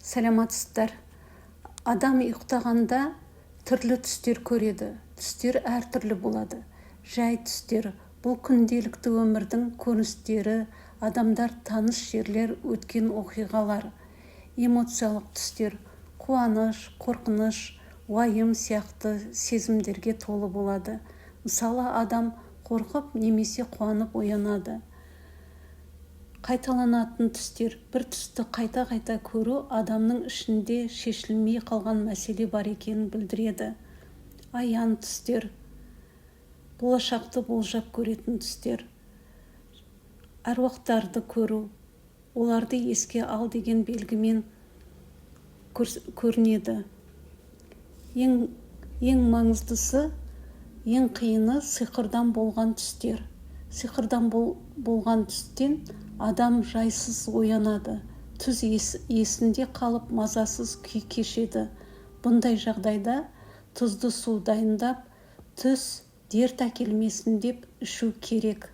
Саламатсыздар. Адам ұйықтағанда түрлі түстер көреді. Түстер әртүрлі болады. Жай түстер бұл күнделікті өмірдің көріністері, адамдар таныс жерлер, өткен оқиғалар. Эмоциялық түстер қуаныш, қорқыныш, уайым сияқты сезімдерге толы болады. Мысалы, адам қорқып немесе қуанып оянады. Қайталанатын түстер, бір түсті қайта-қайта көру адамның ішінде шешілмей қалған мәселе бар екенін білдіреді. Аян түстер, болашақты болжап көретін түстер. Әруақтарды көру, оларды еске ал деген белгімен көрінеді. Ең маңыздысы, ең қиыны сиқырдан болған түстер. Сиқырдан болған түстен адам жайсыз оянады. Түс есінде қалып мазасыз күй кешеді. Бұндай жағдайда тұзды су дайындап, түс дерт әкелмесін деп ішу керек.